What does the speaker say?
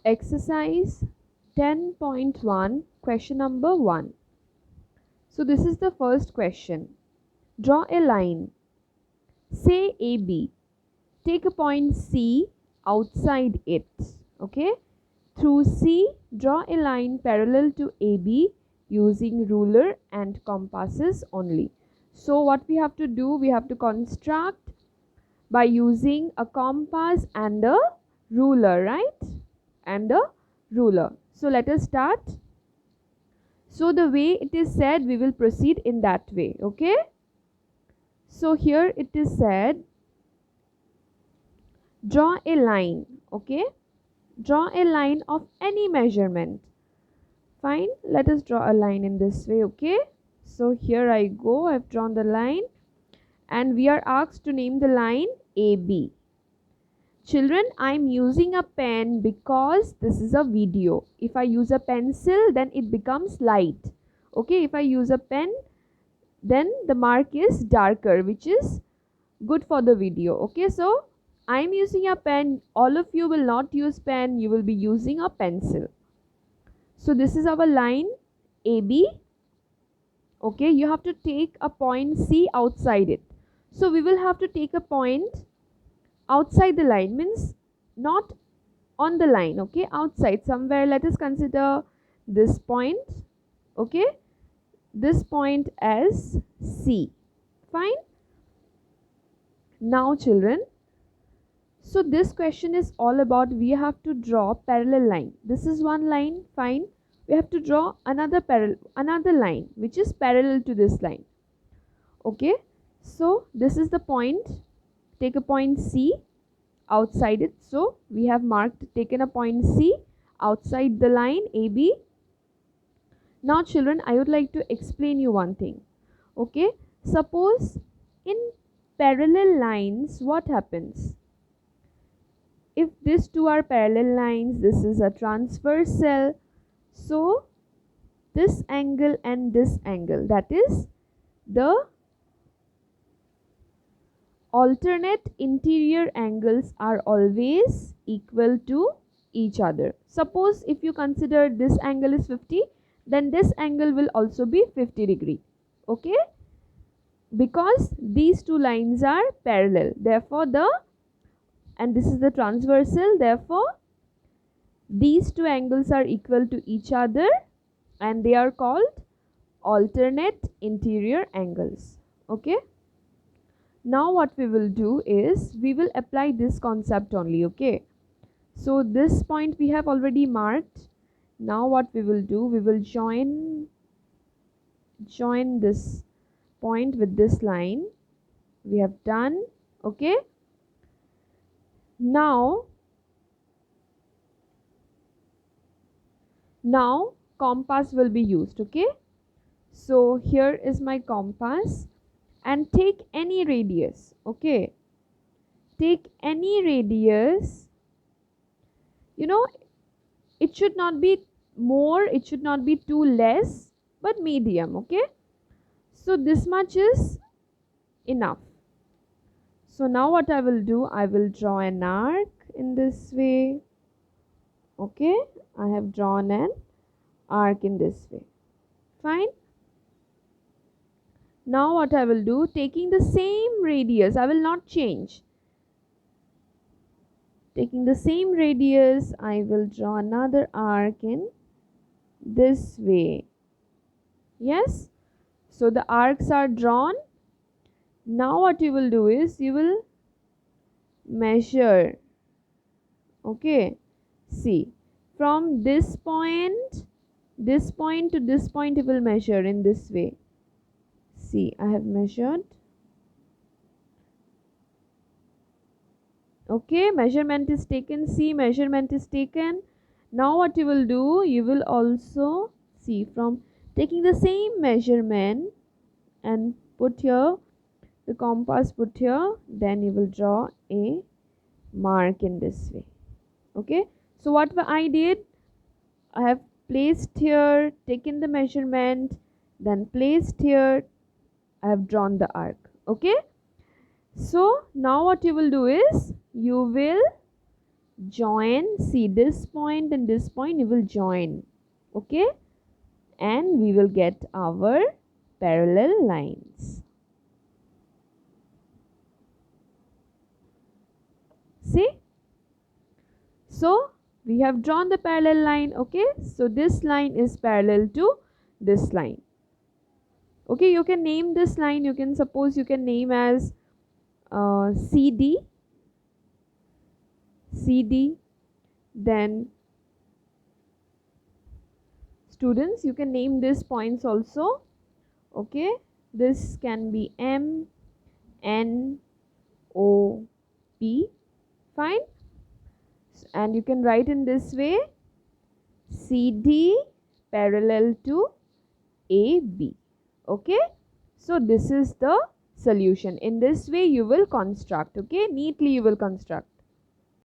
Exercise 10.1, question number 1. So this is the first question. Draw a line. Say AB. Take a point C outside it. Okay. Through C, draw a line parallel to AB using ruler and compasses only. So what we have to do, we have to construct by using a compass and a ruler, right? And a ruler. So let us start. So the way it is said, we will proceed in that way. Okay. So here it is said, draw a line. Okay. Draw a line of any measurement. Fine. Let us draw a line in this way. Okay. So here I go. I've drawn the line and we are asked to name the line AB. Children, I'm using a pen because this is a video. If I use a pencil, then it becomes light. Okay, if I use a pen, then the mark is darker, which is good for the video. Okay, so I'm using a pen. All of you will not use pen. You will be using a pencil. So this is our line AB. Okay, you have to take a point C outside it. So we will have to take a point outside the line, means not on the line, okay, outside somewhere. Let us consider this point, okay, this point as C. Fine. Now children, so this question is all about, we have to draw parallel line. This is one line. Fine. We have to draw another line which is parallel to this line. Okay, so this is the point. Take a point C outside it. So we have taken a point C outside the line AB. Now children, I would like to explain you one thing. Okay, suppose in parallel lines, what happens? If these two are parallel lines, this is a transversal. So this angle and this angle, that is the alternate interior angles, are always equal to each other. Suppose if you consider this angle is 50, then this angle will also be 50 degree. Okay, because these two lines are parallel, therefore and this is the transversal, therefore these two angles are equal to each other and they are called alternate interior angles. Okay, now what we will do is we will apply this concept only. Okay, so this point we have already marked. Now what we will do, we will join this point with this line. We have done. Okay, now compass will be used. Okay, so here is my compass and take any radius. Okay, take any radius. You know, it should not be more, it should not be too less, but medium. Okay, so this much is enough. So now what I will do, I will draw an arc in this way. Okay, I have drawn an arc in this way. Fine. Now what I will do, taking the same radius, I will not change. Taking the same radius, I will draw another arc in this way. Yes, so the arcs are drawn. Now what you will do is you will measure. Okay, see, from this point to this point you will measure in this way. See, I have measured. Okay, measurement is taken. See, measurement is taken. Now what you will do, you will also see, from taking the same measurement and put here the compass, put here, then you will draw a mark in this way. Okay, so what I did, I have placed here, taken the measurement, then placed here, I have drawn the arc. Okay, so now what you will do is you will join, see this point and this point, you will join, okay, and we will get our parallel lines. See, so we have drawn the parallel line, okay, so this line is parallel to this line. Okay, you can name this line, you can suppose you can name as CD, then students, you can name these points also, okay, this can be M, N, O, P, fine, and you can write in this way, CD parallel to AB, okay. So this is the solution. In this way you will construct, okay, neatly you will construct.